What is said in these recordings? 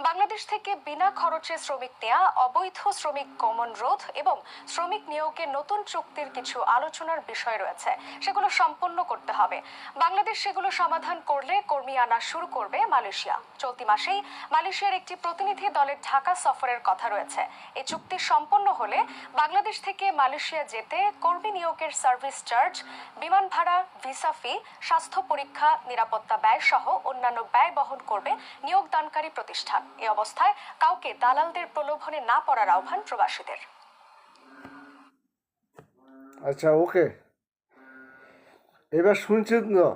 বাংলাদেশ থেকে বিনা খরচে শ্রমিক নেওয়া, অবৈধ শ্রমিক গমন রোধ এবং শ্রমিক নিয়োগে নতুন চুক্তির কিছু আলোচনার বিষয় রয়েছে, সেগুলো সম্পন্ন করতে হবে। বাংলাদেশ সেগুলো সমাধান করলে কর্মী আনা শুরু করবে মালয়েশিয়া। চলতি মাসেই মালয়েশিয়ার একটি প্রতিনিধি দলের ঢাকা সফরের কথা রয়েছে। এই চুক্তি সম্পন্ন হলে বাংলাদেশ থেকে মালয়েশিয়া যেতে কর্মী নিয়োগের সার্ভিস চার্জ, বিমান ভাড়া, ভিসা ফি, স্বাস্থ্য পরীক্ষা, নিরাপত্তা ব্যয় সহ অন্যান্য ব্যয় বহন করবে নিয়োগদানকারী প্রতিষ্ঠান। এ অবস্থায় কাউকে দালালদের প্রলোভনে না পড়ার আহ্বান প্রবাসীদের। আচ্ছা, ওকে, এবার শুনছেন তো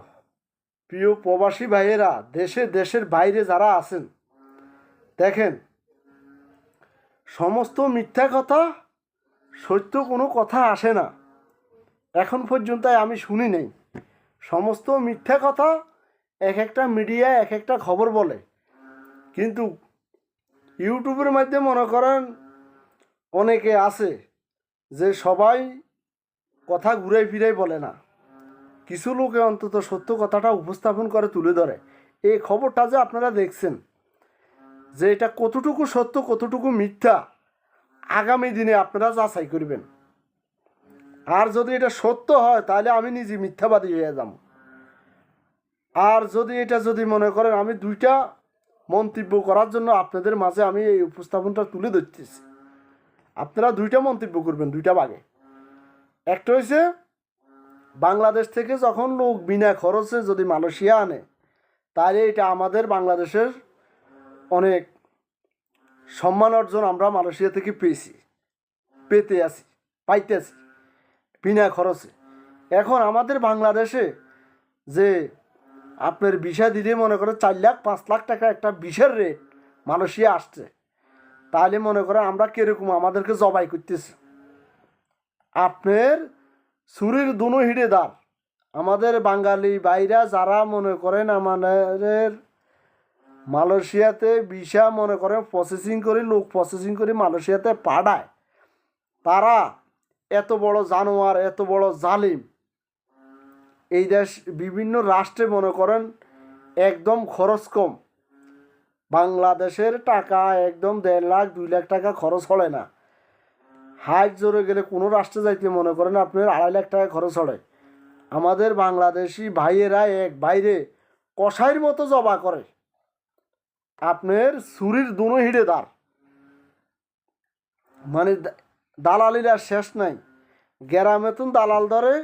প্রিয় প্রবাসী ভাইয়েরা, দেশের বাইরে যারা আছেন, দেখেন, সমস্ত মিথ্যা কথা, সত্য কোনো কথা আসে না। এখন পর্যন্ত আমি শুনি নাই। সমস্ত মিথ্যা কথা এক একটা মিডিয়া এক একটা খবর বলে, কিন্তু ইউটিউবের মধ্যে মনে করেন অনেকে আছে যে সবাই কথা ঘুরাই ফিরাই বলে না, কিছু লোকে অন্তত সত্য কথাটা উপস্থাপন করে তুলে ধরে। এই খবরটা যে আপনারা দেখছেন যে এটা কতটুকু সত্য কতটুকু মিথ্যা, আগামী দিনে আপনারা যাচাই করবেন। আর যদি এটা সত্য হয় তাহলে আমি নিজে মিথ্যাবাদী হয়ে যাব। আর যদি মনে করেন, আমি দুইটা মন্তব্য করার জন্য আপনাদের মাঝে আমি এই উপস্থাপনটা তুলে ধরতেছি। আপনারা দুইটা মন্তব্য করবেন, দুইটা ভাগে। একটা হয়েছে, বাংলাদেশ থেকে যখন লোক বিনা খরচে যদি মালয়েশিয়া আনে, তাহলে এটা আমাদের বাংলাদেশের অনেক সম্মান অর্জন আমরা মালয়েশিয়া থেকে পাইতেছি বিনা খরচে। এখন আমাদের বাংলাদেশে যে আপনার ভিসা দিলে মনে করে 4 লাখ 5 লাখ টাকা একটা ভিসার রেট মালয়েশিয়া আসছে, তাহলে মনে করে আমরা কিরকম আমাদেরকে জবাই করতেছে। আপনার ছুরির দুনো হিড়েদার আমাদের বাঙালি ভাইরা যারা মনে করেন আমাদের মালয়েশিয়াতে ভিসা মনে করেন লোক প্রসেসিং করে মালয়েশিয়াতে পাঠায়, তারা এত বড় জানোয়ার, এত বড় জালিম। এই দেশ বিভিন্ন রাষ্ট্রে মনে করেন একদম খরচ কম, বাংলাদেশের টাকা একদম 1.5 লাখ 2 লাখ টাকা খরচ হয় না। হাইট জোরে গেলে কোনো রাষ্ট্রে যাইতে মনে করেন আপনার 2.5 লাখ টাকা খরচ হয়। আমাদের বাংলাদেশি ভাইয়েরা এক বাইরে কষাইয়ের মতো জবা করে, আপনার ছুরির দুনো হিড়েদার, মানে দালালির আর শেষ নাই। গ্রামেতন দালাল ধরে,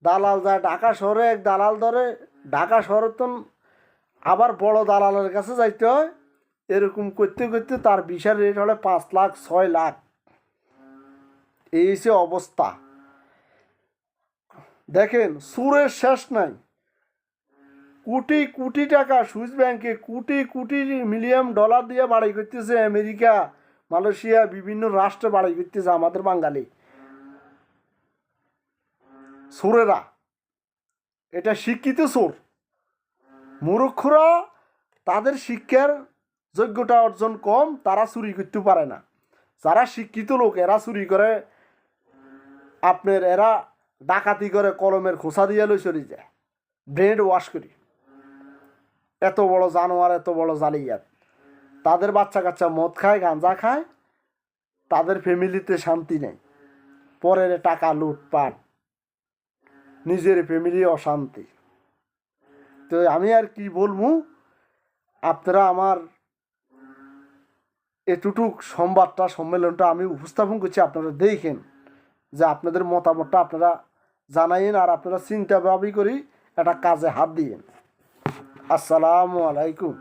দালাল যায় ঢাকা শহরে, এক দালাল ধরে ঢাকা শহরেতন আবার বড় দালালের কাছে যাইতে হয়। এরকম করতে করতে তার ভিসার রেট হলে 5 লাখ 6 লাখ। এই হচ্ছে অবস্থা। দেখেন, সুরের শেষ নাই। কোটি কোটি টাকা সুইস ব্যাংকে কোটি মিলিয়ন ডলার দিয়ে বাড়াই করতেছে আমেরিকা, মালয়েশিয়া, বিভিন্ন রাষ্ট্রে বাড়াই করতেছে আমাদের বাঙালি সুরেরা। এটা শিক্ষিত সুর। মূর্খরা, তাদের শিক্ষার যোগ্যতা অর্জন কম, তারা চুরি করতে পারে না। যারা শিক্ষিত লোক এরা চুরি করে, আপনার এরা ডাকাতি করে, কলমের খোসা দিয়ে লই চলে যায়, ব্রেন ওয়াশ করি। এত বড় জানোয়ার, এত বড় জালিয়াত। তাদের বাচ্চা কাচ্চা মদ খায়, গাঁজা খায়, তাদের ফ্যামিলিতে শান্তি নেই, পরের টাকা লুটপাট, নিজের ফ্যামিলি অশান্তি। তো আমি আর কি বলবো, আপনারা আমার এতটুক সম্মেলনটা আমি উপস্থাপন করছি, আপনারা দেখেন যে আপনাদের মতামতটা আপনারা জানাইন, আর আপনারা চিন্তা ভাবি করি একটা কাজে হাত দিয়েন। আসসালামু আলাইকুম।